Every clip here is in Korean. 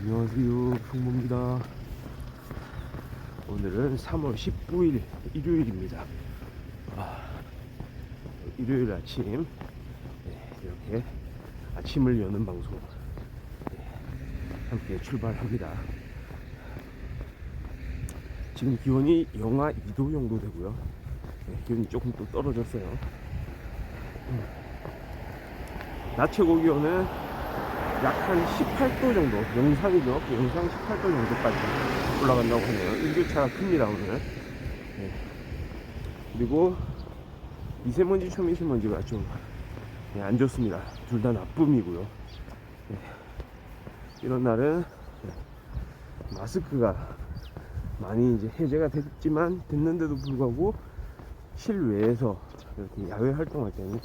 안녕하세요, 풍모입니다. 오늘은 3월 19일 일요일입니다. 일요일 아침 이렇게 아침을 여는 방송 함께 출발합니다. 지금 기온이 영하 2도 정도 되고요. 기온이 조금 또 떨어졌어요. 낮 최고 기온은 약 한 18도 정도, 영상이죠. 영상 18도 정도까지 올라간다고 하네요. 일교차가 큽니다, 오늘. 그리고 미세먼지, 초미세먼지가 좀 안 좋습니다. 둘 다 나쁨이고요. 이런 날은 마스크가 많이 이제 해제가 됐는데도 불구하고 실외에서 이렇게 야외 활동할 때는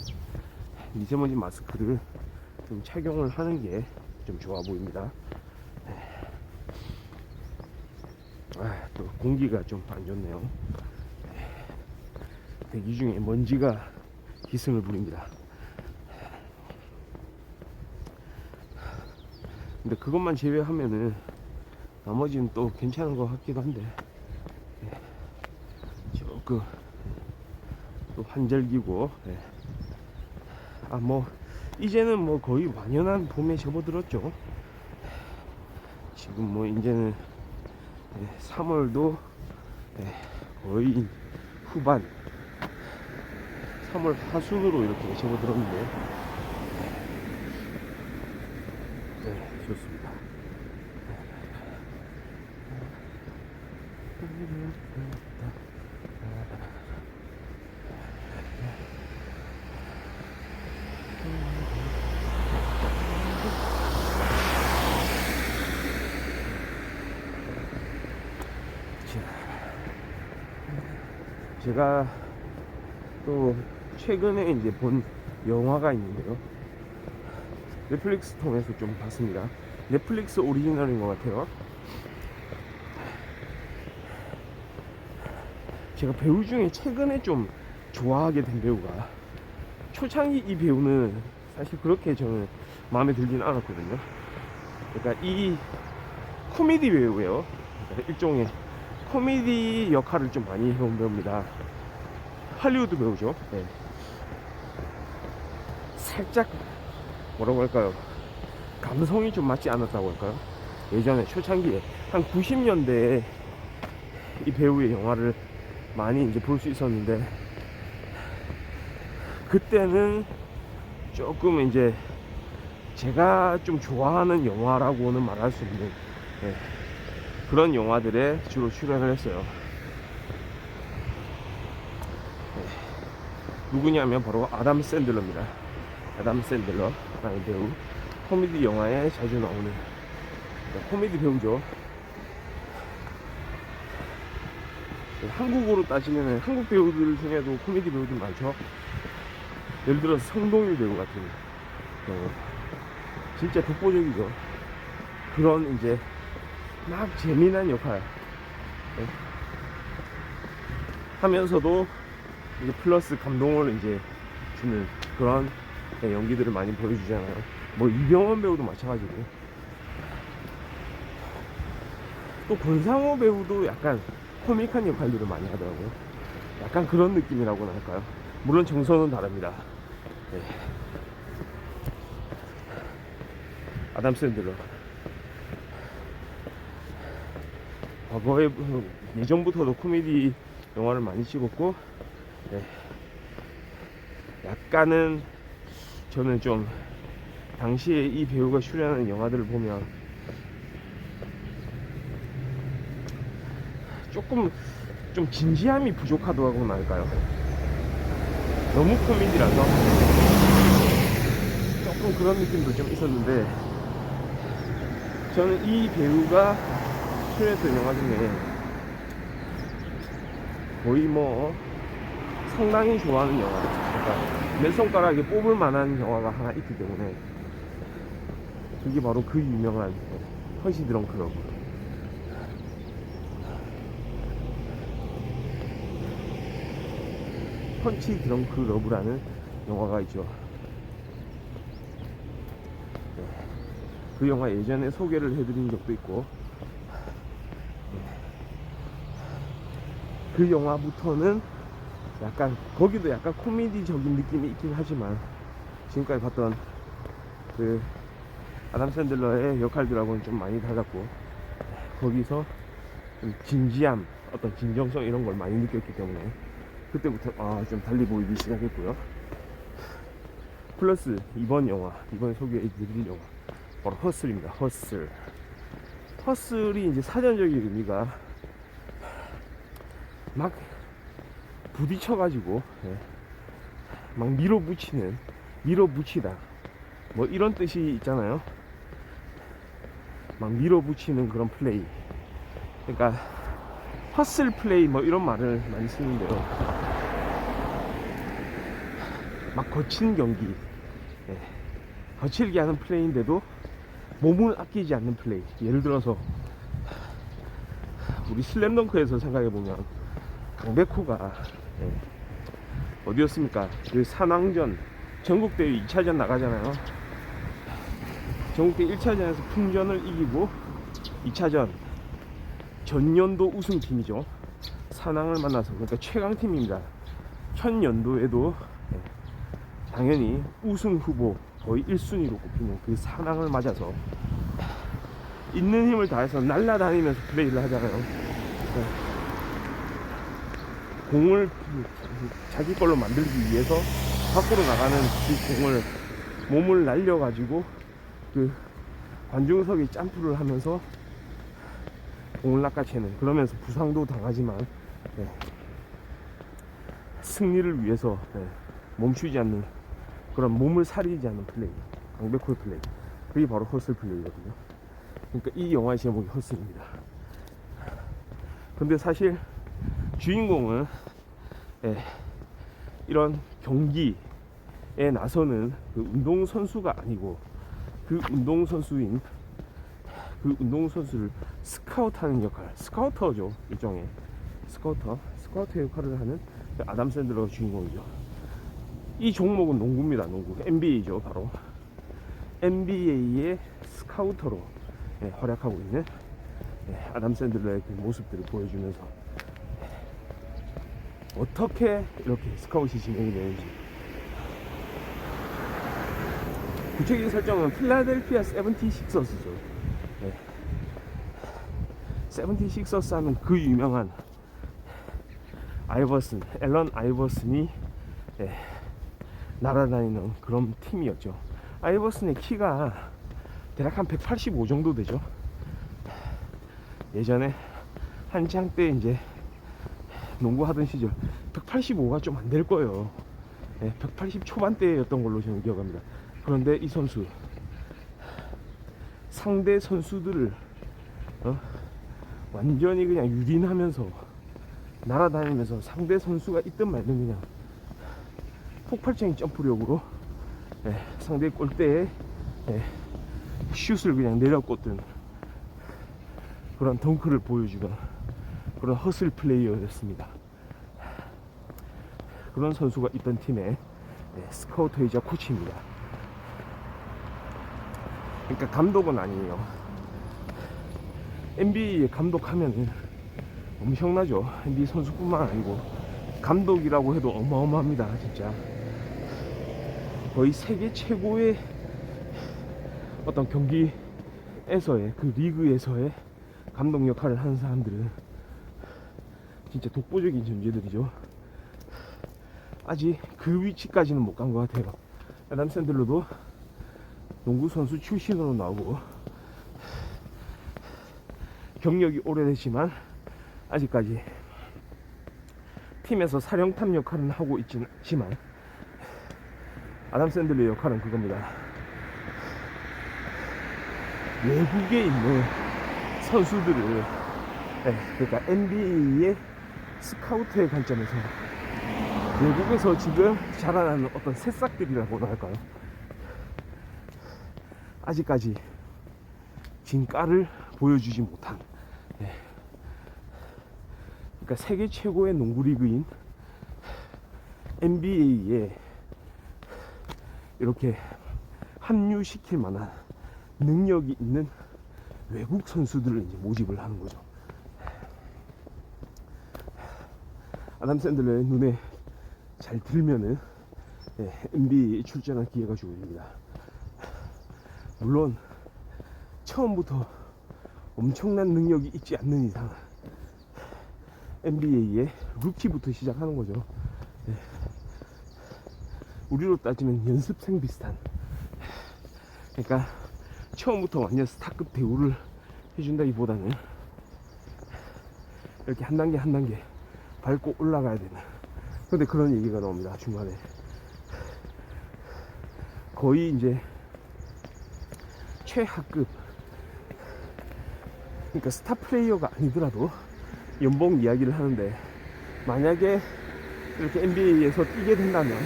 미세먼지 마스크를 좀 착용을 하는 게 좀 좋아 보입니다. 또 공기가 좀 안 좋네요. 대기 중에 먼지가 기승을 부립니다. 근데 그것만 제외하면은 나머지는 또 괜찮은 것 같기도 한데 조금 또 환절기고 이제는 뭐 거의 완연한 봄에 접어들었죠. 지금 뭐 이제는 3월도 거의 후반 3월 하순으로 이렇게 접어들었는데 좋습니다. 제가 또 최근에 이제 본 영화가 있는데요. 넷플릭스 통해서 좀 봤습니다. 넷플릭스 오리지널인 것 같아요. 제가 배우 중에 최근에 좀 좋아하게 된 배우가 초창기 이 배우는 사실 그렇게 저는 마음에 들지는 않았거든요. 그러니까 이 코미디 배우예요. 그러니까 일종의 코미디 역할을 좀 많이 해온 배우입니다. 할리우드 배우죠. 살짝 뭐라고 할까요? 감성이 좀 맞지 않았다고 할까요? 예전에 초창기에 한 90년대에 이 배우의 영화를 많이 이제 볼 수 있었는데 그때는 조금 이제 제가 좀 좋아하는 영화라고는 말할 수 없는 그런 영화들에 주로 출연을 했어요. 누구냐면 바로 아담 샌들러입니다. 아담 샌들러라는 배우, 코미디 영화에 자주 나오는 코미디 배우죠. 한국으로 따지면 한국 배우들 중에도 코미디 배우들 많죠. 예를 들어서 성동일 배우 같은 경우 진짜 독보적이죠. 그런 이제 막 재미난 역할 하면서도 이제 플러스 감동을 이제 주는 그런 연기들을 많이 보여주잖아요. 뭐 이병헌 배우도 마찬가지고, 또 권상우 배우도 약간 코믹한 역할들을 많이 하더라고요. 약간 그런 느낌이라고나 할까요? 물론 정서는 다릅니다. 아담 샌들러 과거에 예전부터도 코미디 영화를 많이 찍었고 약간은 저는 좀 당시에 이 배우가 출연하는 영화들을 보면 조금 좀 진지함이 부족하다고나 할까요? 너무 코미디라서 조금 그런 느낌도 좀 있었는데, 저는 이 배우가 출연했던 영화 중에 거의 뭐 상당히 좋아하는 영화, 그러니까 몇 손가락에 뽑을 만한 영화가 하나 있기 때문에 그게 바로 그 유명한 펀치 드렁크 러브. 펀치 드렁크 러브라는 영화가 있죠. 그 영화 예전에 소개를 해드린 적도 있고, 그 영화부터는 약간 거기도 약간 코미디적인 느낌이 있긴 하지만 지금까지 봤던 그 아담 샌들러의 역할들하고는 좀 많이 달랐고, 거기서 좀 진지함, 어떤 진정성 이런 걸 많이 느꼈기 때문에 그때부터 좀 달리 보이기 시작했고요. 플러스 이번에 소개해드릴 영화 바로 허슬입니다. 허슬이 이제 사전적인 의미가 막 부딪혀가지고 막 밀어붙이다 뭐 이런 뜻이 있잖아요. 막 밀어붙이는 그런 플레이, 그러니까 허슬 플레이 뭐 이런 말을 많이 쓰는데요. 막 거친 경기, 거칠게 하는 플레이인데도 몸을 아끼지 않는 플레이. 예를 들어서 우리 슬램덩크에서 생각해보면 강백호가 어디였습니까? 그 산왕전 전국대회 2차전 나가잖아요. 전국대회 1차전에서 풍전을 이기고 2차전 전년도 우승팀이죠. 산왕을 만나서, 그러니까 최강팀입니다. 현 연도에도 당연히 우승 후보 거의 1순위로 꼽히는 그 산왕을 맞아서 있는 힘을 다해서 날아다니면서 플레이를 하잖아요. 공을 자기 걸로 만들기 위해서 밖으로 나가는 그 공을 몸을 날려가지고 그 관중석에 점프를 하면서 공을 낚아채는, 그러면서 부상도 당하지만 승리를 위해서 멈추지 않는, 그런 몸을 사리지 않는 플레이, 강백호의 플레이, 그게 바로 허슬 플레이거든요. 그러니까 이 영화의 제목이 허슬입니다. 근데 사실 주인공은 이런 경기에 나서는 그 운동선수가 아니고, 그 운동선수를 스카우트하는 역할, 스카우터죠. 일종의 스카우터 역할을 하는 아담 샌들러가 주인공이죠. 이 종목은 농구입니다. 농구, NBA죠. 바로 NBA의 스카우터로 활약하고 있는 아담 샌들러의 그 모습들을 보여주면서 어떻게 이렇게 스카웃이 진행이 되는지. 구체적인 설정은 필라델피아 세븐티식서스죠. 세븐티식서스 하면 그 유명한 앨런 아이버슨이 날아다니는 그런 팀이었죠. 아이버슨의 키가 대략 한 185 정도 되죠. 예전에 한창 때 이제 농구하던 시절 185가 좀 안 될 거예요. 180 초반대였던 걸로 저는 기억합니다. 그런데 이 선수 상대 선수들을 완전히 그냥 유린하면서 날아다니면서 상대 선수가 있든 말든 그냥 폭발적인 점프력으로 상대 골대에 슛을 그냥 내려꽂든 그런 덩크를 보여주던 그런 허슬 플레이어였습니다. 그런 선수가 있던 팀의 스카우터이자 코치입니다. 그러니까 감독은 아니에요. NBA에 감독하면은 엄청나죠. NBA 선수뿐만 아니고 감독이라고 해도 어마어마합니다. 진짜 거의 세계 최고의 어떤 경기에서의, 그 리그에서의 감독 역할을 하는 사람들은 진짜 독보적인 존재들이죠. 아직 그 위치까지는 못 간 것 같아요. 아담 샌들러도 농구 선수 출신으로 나오고 경력이 오래됐지만 아직까지 팀에서 사령탑 역할은 하고 있지는 않지만 아담 샌들러의 역할은 그겁니다. 외국에 있는 선수들을 그러니까 NBA의 스카우트의 관점에서 외국에서 지금 자라나는 어떤 새싹들이라고나 할까요? 아직까지 진가를 보여주지 못한, 그러니까 세계 최고의 농구 리그인 NBA에 이렇게 합류시킬 만한 능력이 있는 외국 선수들을 이제 모집을 하는 거죠. 아담 샌들러의 눈에 잘 들면은 NBA 출전할 기회가 주어집니다. 물론 처음부터 엄청난 능력이 있지 않는 이상 NBA의 루키부터 시작하는 거죠. 우리로 따지면 연습생 비슷한. 그러니까 처음부터 완전 스타급 대우를 해준다기보다는 이렇게 한 단계 한 단계 밟고 올라가야 되는. 근데 그런 얘기가 나옵니다. 중간에 거의 이제 최하급, 그러니까 스타 플레이어가 아니더라도 연봉 이야기를 하는데, 만약에 이렇게 NBA에서 뛰게 된다면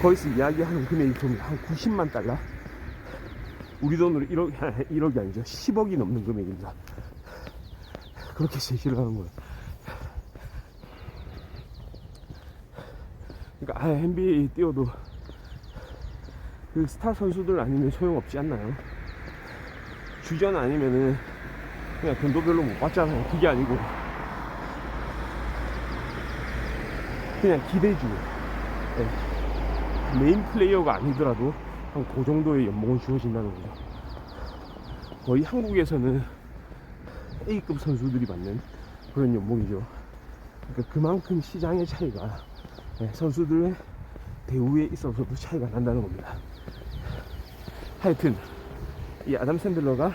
거기서 이야기하는 금액이 좀 한 90만 달러, 우리 돈으로 1억이 아니죠, 10억이 넘는 금액입니다. 그렇게 제시를 하는 거예요. 그러니까 NBA 뛰어도 그 스타 선수들 아니면 소용없지 않나요? 주전 아니면은 그냥 돈도 별로 못 받잖아요. 그게 아니고 그냥 기대주, 메인 플레이어가 아니더라도 한 그 정도의 연봉은 주어진다는 거죠. 거의 한국에서는 A급 선수들이 받는 그런 연봉이죠. 그러니까 그만큼 시장의 차이가, 선수들의 대우에 있어서도 차이가 난다는 겁니다. 하여튼 이 아담 샌들러가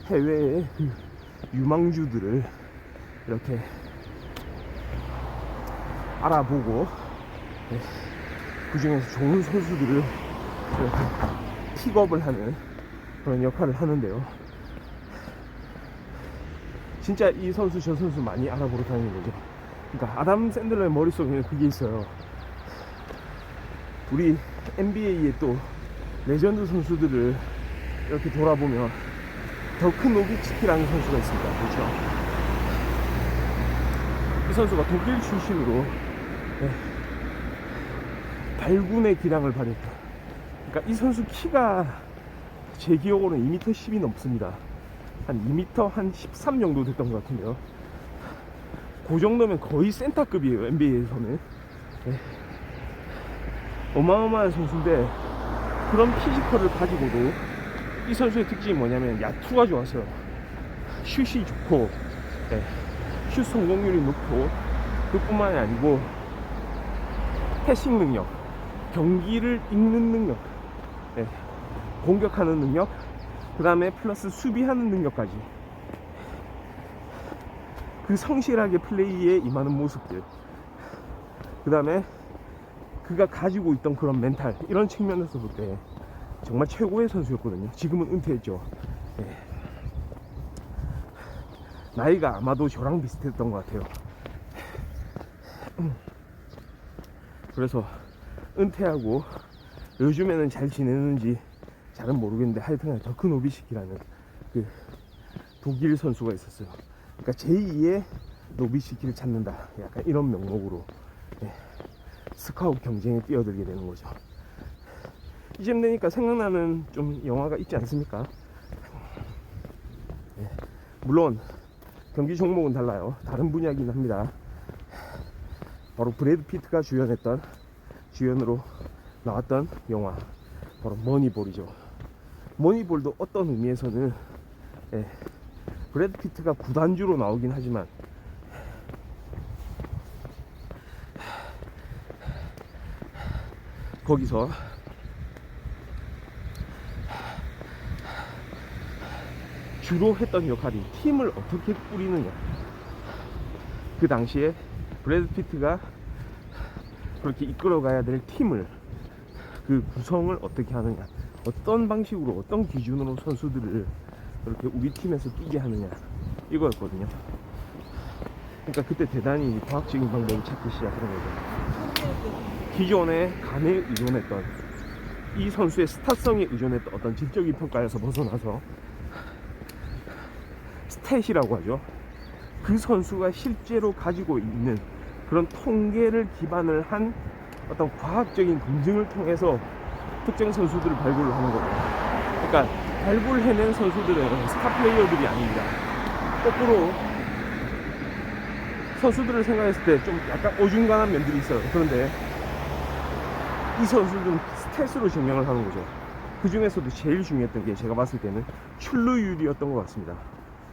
해외의 그 유망주들을 이렇게 알아보고 그 중에서 좋은 선수들을 이렇게 픽업을 하는 그런 역할을 하는데요. 진짜 이 선수 저 선수 많이 알아보러 다니는 거죠. 그러니까 아담 샌들러의 머릿속에는 그게 있어요. 우리 NBA의 또 레전드 선수들을 이렇게 돌아보면 더크 노비츠키라는 선수가 있습니다. 그렇죠? 이 선수가 독일 출신으로 발군의 기량을 발휘했다. 그러니까 이 선수 키가 제 기억으로는 2m 10이 넘습니다. 한 2m 한 13 정도 됐던 것 같은데요. 그 정도면 거의 센터급이에요, NBA에서는. 어마어마한 선수인데, 그런 피지컬을 가지고도 이 선수의 특징이 뭐냐면 야투가 좋았어요. 슛이 좋고, 슛 성공률이 높고, 그뿐만이 아니고 패싱 능력, 경기를 읽는 능력, 공격하는 능력, 그 다음에 플러스 수비하는 능력까지, 그 성실하게 플레이에 임하는 모습들, 그 다음에 그가 가지고 있던 그런 멘탈, 이런 측면에서 볼 때 정말 최고의 선수였거든요. 지금은 은퇴했죠. 나이가 아마도 저랑 비슷했던 것 같아요. 그래서 은퇴하고 요즘에는 잘 지내는지 잘은 모르겠는데, 하여튼 더크 노비시키라는 그 독일 선수가 있었어요. 그러니까 제2의 노비시키를 찾는다, 약간 이런 명목으로 스카웃 경쟁에 뛰어들게 되는 거죠. 이쯤 되니까 생각나는 좀 영화가 있지 않습니까? 물론 경기 종목은 달라요. 다른 분야이긴 합니다. 바로 브래드 피트가 주연으로 나왔던 영화, 바로 머니볼이죠. 머니볼도 어떤 의미에서는 브래드 피트가 구단주로 나오긴 하지만 거기서 주로 했던 역할이 팀을 어떻게 꾸리느냐. 그 당시에 브래드 피트가 그렇게 이끌어가야 될 팀을, 그 구성을 어떻게 하느냐, 어떤 방식으로 어떤 기준으로 선수들을 이렇게 우리 팀에서 뛰게 하느냐, 이거였거든요. 그러니까 그때 대단히 과학적인 방법을 찾기 시작한 거죠. 기존에 감에 의존했던, 이 선수의 스타성에 의존했던 어떤 질적인 평가에서 벗어나서 스탯이라고 하죠. 그 선수가 실제로 가지고 있는 그런 통계를 기반을 한 어떤 과학적인 검증을 통해서 특정 선수들을 발굴을 하는 거죠. 그러니까 발굴해낸 선수들은 스타 플레이어들이 아닙니다. 거꾸로 선수들을 생각했을 때 좀 약간 어중간한 면들이 있어요. 그런데 이 선수들은 스탯으로 증명을 하는 거죠. 그 중에서도 제일 중요했던 게 제가 봤을 때는 출루율이었던 것 같습니다.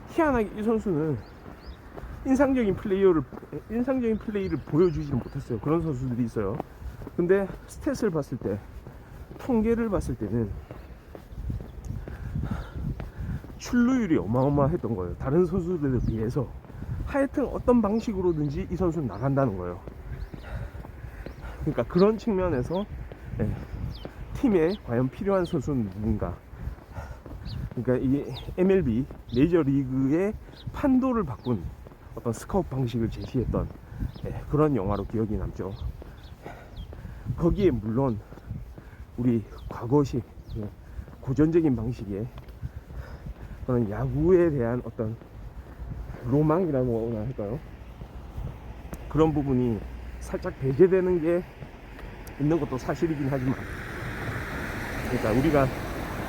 희한하게 이 선수는 인상적인 플레이를 보여주지는 못했어요. 그런 선수들이 있어요. 근데 스탯을 봤을 때, 통계를 봤을 때는 출루율이 어마어마했던 거예요. 다른 선수들에 비해서. 하여튼 어떤 방식으로든지 이 선수는 나간다는 거예요. 그러니까 그런 측면에서 팀에 과연 필요한 선수는 누군가. 그러니까 이 MLB 메이저리그의 판도를 바꾼 어떤 스카웃 방식을 제시했던 그런 영화로 기억이 남죠. 거기에 물론 우리 과거식 고전적인 방식의 그런 야구에 대한 어떤 로망이라고 할까요? 그런 부분이 살짝 배제되는 게 있는 것도 사실이긴 하지만, 그러니까 우리가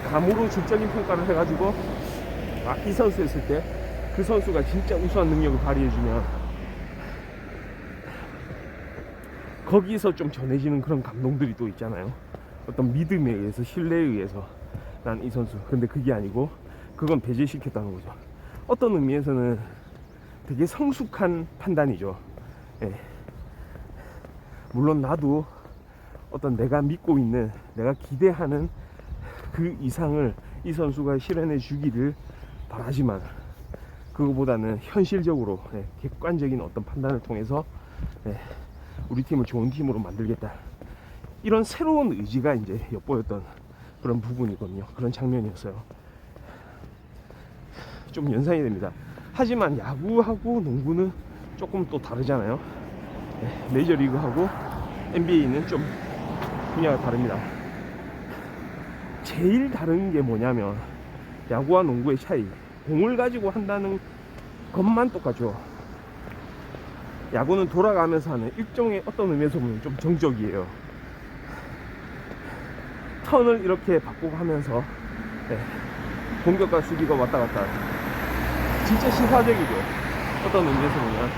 감으로 질적인 평가를 해가지고 이 선수 했을 때 그 선수가 진짜 우수한 능력을 발휘해주면 거기서 좀 전해지는 그런 감동들이 또 있잖아요. 어떤 믿음에 의해서, 신뢰에 의해서 난 이 선수. 근데 그게 아니고 그건 배제시켰다는 거죠. 어떤 의미에서는 되게 성숙한 판단이죠. 물론 나도 어떤 내가 믿고 있는, 내가 기대하는 그 이상을 이 선수가 실현해 주기를 바라지만, 그거보다는 현실적으로 객관적인 어떤 판단을 통해서 우리 팀을 좋은 팀으로 만들겠다, 이런 새로운 의지가 이제 엿보였던 그런 부분이거든요. 그런 장면이었어요. 좀 연상이 됩니다. 하지만 야구하고 농구는 조금 또 다르잖아요. 메이저리그하고 NBA는 좀 분야가 다릅니다. 제일 다른 게 뭐냐면 야구와 농구의 차이, 공을 가지고 한다는 것만 똑같죠. 야구는 돌아가면서 하는 일종의 어떤 의미에서 보면 좀 정적이에요. 턴을 이렇게 바꾸고 하면서 공격과 수비가 왔다 갔다, 진짜 시사적이죠. 어떤 의미에서 보면.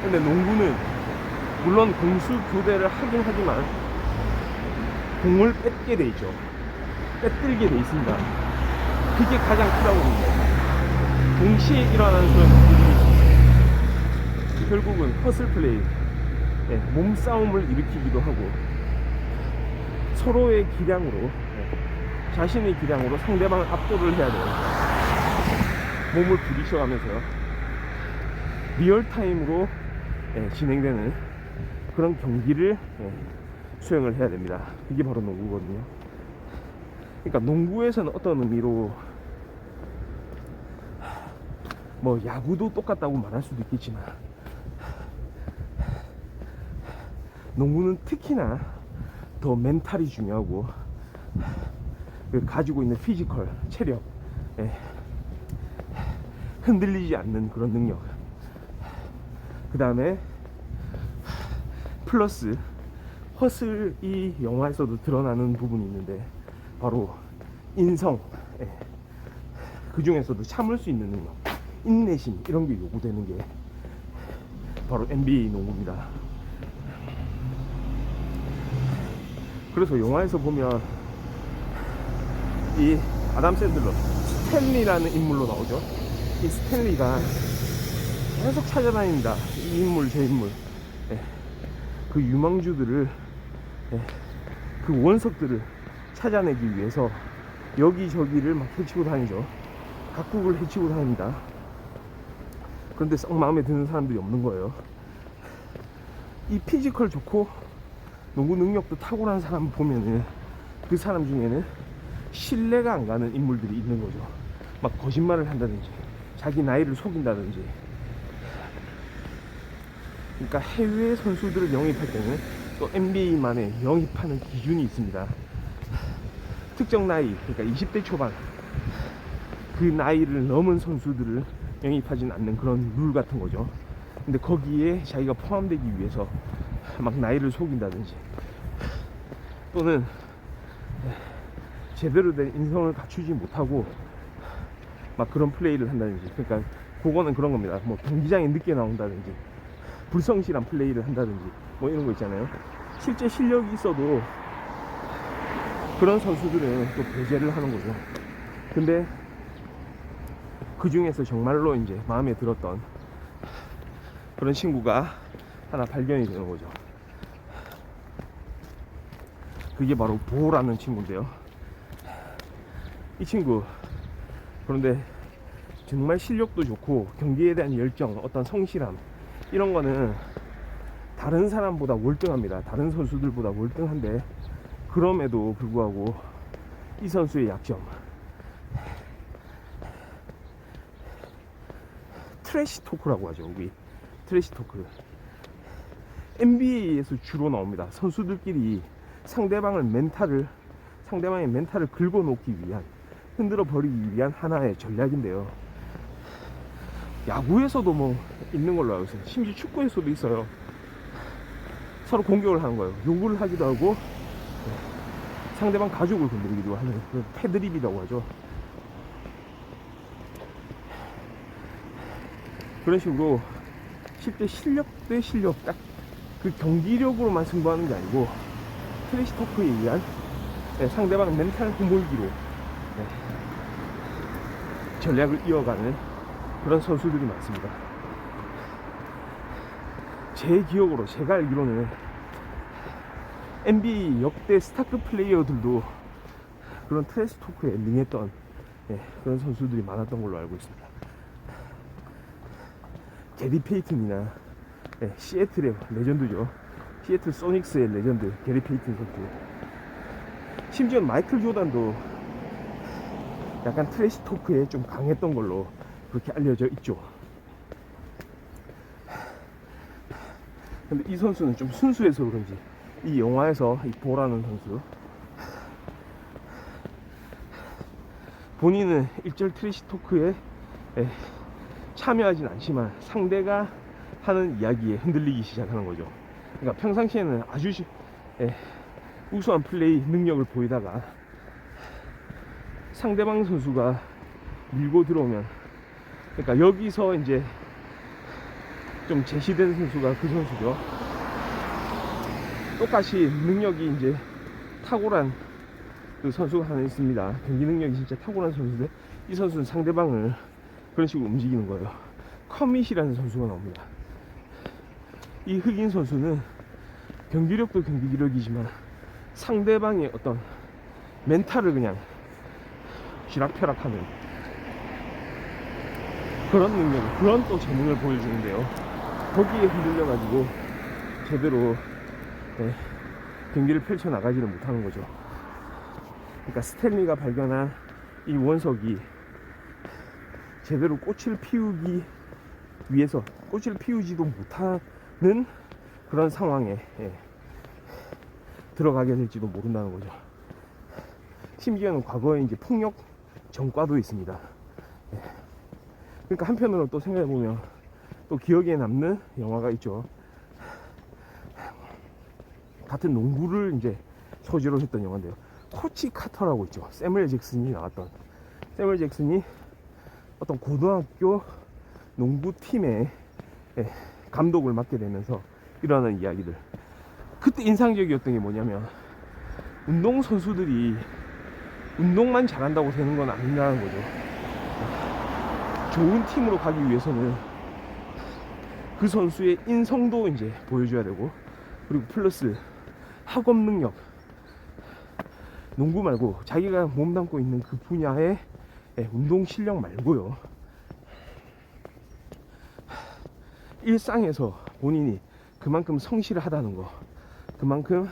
근데 농구는 물론 공수 교대를 하긴 하지만 공을 뺏게 돼 있죠. 빼들게 돼 있습니다. 그게 가장 크다고 봅니다. 동시에 일어나는 그런 일들이 결국은 허슬 플레이, 몸싸움을 일으키기도 하고, 서로의 기량으로, 자신의 기량으로 상대방을 압도를 해야 돼요. 몸을 부딪혀가면서요. 리얼타임으로 진행되는 그런 경기를 수행을 해야 됩니다. 이게 바로 농구거든요. 그러니까 농구에서는 어떤 의미로 뭐 야구도 똑같다고 말할 수도 있겠지만, 농구는 특히나 더 멘탈이 중요하고, 가지고 있는 피지컬, 체력, 흔들리지 않는 그런 능력, 그 다음에 플러스 허슬, 이 영화에서도 드러나는 부분이 있는데 바로 인성, 그 중에서도 참을 수 있는 능력, 인내심, 이런 게 요구되는 게 바로 NBA 농구입니다. 그래서 영화에서 보면 이 아담 샌들러, 스탠리라는 인물로 나오죠. 이 스탠리가 계속 찾아다닙니다. 이 인물 저 인물, 그 유망주들을, 그 원석들을 찾아내기 위해서 여기저기를 막 헤치고 다니죠. 각국을 헤치고 다닙니다. 그런데 썩 마음에 드는 사람들이 없는 거예요. 이 피지컬 좋고 농구 능력도 탁월한 사람 보면은 그 사람 중에는 신뢰가 안 가는 인물들이 있는 거죠. 막 거짓말을 한다든지 자기 나이를 속인다든지. 그러니까 해외 선수들을 영입할 때는 또 NBA만의 영입하는 기준이 있습니다. 특정 나이, 그러니까 20대 초반, 그 나이를 넘은 선수들을 영입하진 않는 그런 룰 같은 거죠. 근데 거기에 자기가 포함되기 위해서 막 나이를 속인다든지 또는 제대로 된 인성을 갖추지 못하고 막 그런 플레이를 한다든지, 그러니까 그거는 그런 겁니다. 뭐 경기장에 늦게 나온다든지 불성실한 플레이를 한다든지 뭐 이런 거 있잖아요. 실제 실력이 있어도 그런 선수들은 또 배제를 하는 거죠. 근데 그 중에서 정말로 이제 마음에 들었던 그런 친구가 하나 발견이 되는 거죠. 그게 바로 보라는 친구인데요. 이 친구, 그런데 정말 실력도 좋고 경기에 대한 열정, 어떤 성실함, 이런 거는 다른 사람보다 월등합니다. 다른 선수들보다 월등한데, 그럼에도 불구하고 이 선수의 약점, 트래시 토크라고 하죠. 우리 트래시 토크, NBA에서 주로 나옵니다. 선수들끼리 상대방의 멘탈을 긁어놓기 위한, 흔들어 버리기 위한 하나의 전략인데요. 야구에서도 뭐 있는 걸로 알고 있어요. 심지어 축구에서도 있어요. 서로 공격을 하는 거예요. 욕을 하기도 하고 상대방 가죽을 건드리기도 하는, 그 패드립이라고 하죠. 그런 식으로 실제 실력 대 실력, 딱 그 경기력으로만 승부하는 게 아니고 트래시 토크에 의한 상대방 멘탈 허물기로 전략을 이어가는 그런 선수들이 많습니다. 제 기억으로, 제가 알기로는 NBA 역대 스타급 플레이어들도 그런 트래시 토크에 능했던 그런 선수들이 많았던 걸로 알고 있습니다. 게리 페이튼이나 시애틀의 레전드죠. 시애틀 소닉스의 레전드 게리 페이튼 선수. 심지어 마이클 조단도 약간 트래시 토크에 좀 강했던 걸로 그렇게 알려져 있죠. 근데 이 선수는 좀 순수해서 그런지, 이 영화에서 이 보라는 선수, 본인은 일절 트래시 토크에 참여하진 않지만 상대가 하는 이야기에 흔들리기 시작하는 거죠. 그러니까 평상시에는 아주 우수한 플레이 능력을 보이다가 상대방 선수가 밀고 들어오면, 그러니까 여기서 이제 좀 제시된 선수가 그 선수죠. 똑같이 능력이 이제 탁월한 그 선수가 하나 있습니다. 경기 능력이 진짜 탁월한 선수인데, 이 선수는 상대방을 그런 식으로 움직이는 거예요. 커밋이라는 선수가 나옵니다. 이 흑인 선수는 경기력도 경기력이지만 상대방의 어떤 멘탈을 그냥 쥐락펴락하는 그런 능력, 그런 또 재능을 보여주는데요. 거기에 흔들려가지고 제대로 경기를 펼쳐나가지를 못하는 거죠. 그러니까 스탠리가 발견한 이 원석이 제대로 꽃을 피우기 위해서 꽃을 피우지도 못하는 그런 상황에 들어가게 될지도 모른다는 거죠. 심지어는 과거에 이제 폭력 전과도 있습니다. 그러니까 한편으로 또 생각해보면 또 기억에 남는 영화가 있죠. 같은 농구를 이제 소재로 했던 영화인데요. 코치 카터라고 있죠. 세무엘 잭슨이 나왔던, 세무엘 잭슨이 어떤 고등학교 농구팀의 감독을 맡게 되면서 일어나는 이야기들. 그때 인상적이었던 게 뭐냐면, 운동선수들이 운동만 잘한다고 되는 건 아니라는 거죠. 좋은 팀으로 가기 위해서는 그 선수의 인성도 이제 보여줘야 되고, 그리고 플러스 학업 능력, 농구 말고 자기가 몸담고 있는 그 분야의 운동 실력 말고요, 일상에서 본인이 그만큼 성실하다는 거, 그만큼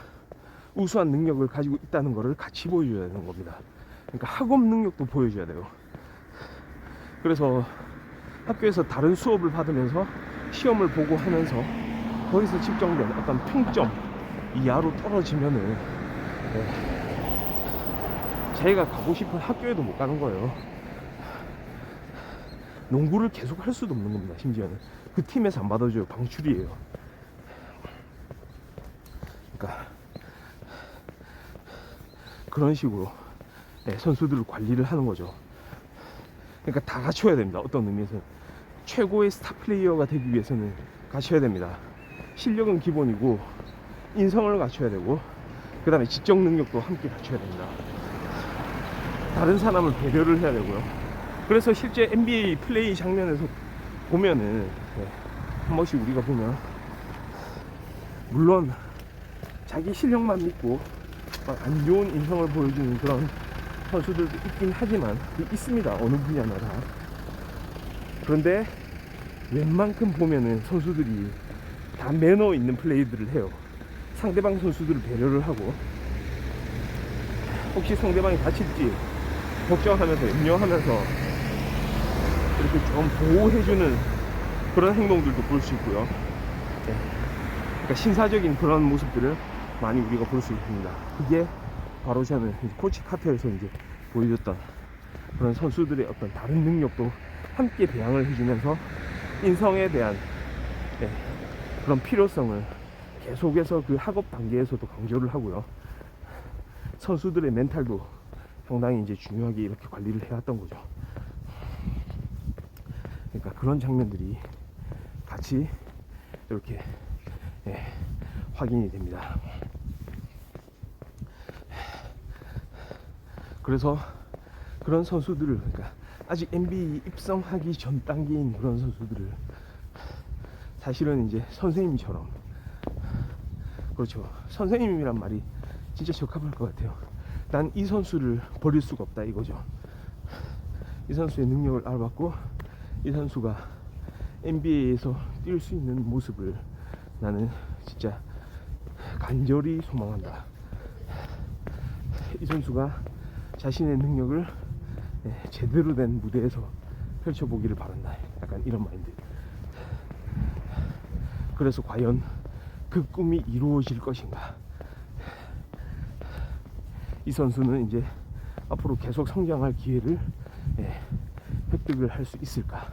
우수한 능력을 가지고 있다는 거를 같이 보여줘야 되는 겁니다. 그러니까 학업 능력도 보여줘야 돼요. 그래서 학교에서 다른 수업을 받으면서 시험을 보고 하면서 거기서 측정된 어떤 평점 이하로 떨어지면은 자기가 가고 싶은 학교에도 못 가는 거예요. 농구를 계속 할 수도 없는 겁니다. 심지어는 그 팀에서 안 받아줘요. 방출이에요. 그러니까 그런 식으로 선수들을 관리를 하는 거죠. 그러니까 다 갖춰야 됩니다. 어떤 의미에서는 최고의 스타 플레이어가 되기 위해서는 갖춰야 됩니다. 실력은 기본이고 인성을 갖춰야 되고 그 다음에 지적 능력도 함께 갖춰야 됩니다. 다른 사람을 배려를 해야 되고요. 그래서 실제 NBA 플레이 장면에서 보면은 한 번씩 우리가 보면 물론 자기 실력만 믿고 안 좋은 인성을 보여주는 그런 선수들도 있긴 하지만 있습니다. 어느 분야마다. 그런데 웬만큼 보면은 선수들이 다 매너 있는 플레이들을 해요. 상대방 선수들을 배려를 하고 혹시 상대방이 다칠지 걱정하면서 염려하면서 이렇게 좀 보호해주는 그런 행동들도 볼 수 있고요. 그러니까 신사적인 그런 모습들을 많이 우리가 볼 수 있습니다. 그게 바로 저는 코치 카트에서 이제 보여줬던 그런 선수들의 어떤 다른 능력도 함께 배양을 해주면서 인성에 대한 그런 필요성을 계속해서 그 학업 단계에서도 강조를 하고요. 선수들의 멘탈도 상당히 이제 중요하게 이렇게 관리를 해왔던 거죠. 그러니까 그런 장면들이 같이 이렇게 확인이 됩니다. 그래서 그런 선수들을, 그러니까 아직 NBA 입성하기 전 단계인 그런 선수들을 사실은 이제 선생님처럼, 그렇죠, 선생님이란 말이 진짜 적합할 것 같아요. 난 이 선수를 버릴 수가 없다 이거죠. 이 선수의 능력을 알아봤고 이 선수가 NBA에서 뛸 수 있는 모습을 나는 진짜 간절히 소망한다. 이 선수가 자신의 능력을 제대로 된 무대에서 펼쳐보기를 바란다. 약간 이런 마인드. 그래서 과연 그 꿈이 이루어질 것인가. 이 선수는 이제 앞으로 계속 성장할 기회를 획득을 할 수 있을까.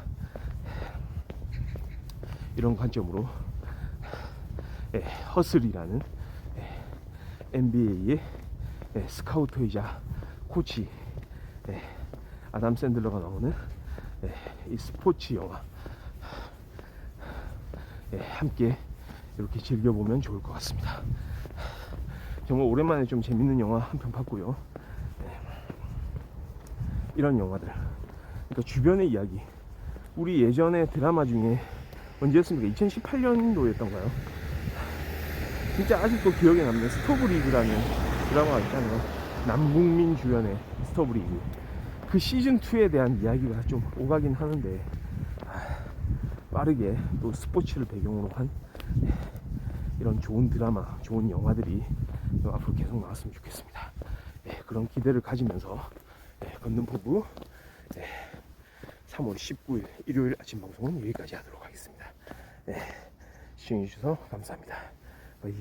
이런 관점으로 허슬이라는 NBA의 스카우터이자 코치 아담 샌들러가 나오는 이 스포츠 영화 함께 이렇게 즐겨보면 좋을 것 같습니다. 정말 오랜만에 좀 재밌는 영화 한 편 봤고요. 이런 영화들, 그러니까 주변의 이야기. 우리 예전에 드라마 중에 언제였습니까? 2018년도였던가요? 진짜 아직도 기억에 남는 스토브리그라는 드라마가 있잖아요. 남궁민 주연의 스토브리그. 그 시즌2에 대한 이야기가 좀 오가긴 하는데 빠르게 또 스포츠를 배경으로 한 이런 좋은 드라마, 좋은 영화들이 앞으로 계속 나왔으면 좋겠습니다. 그런 기대를 가지면서 걷는 포부 3월 19일 일요일 아침 방송은 여기까지 하도록 하겠습니다. 시청해주셔서 감사합니다. 바이.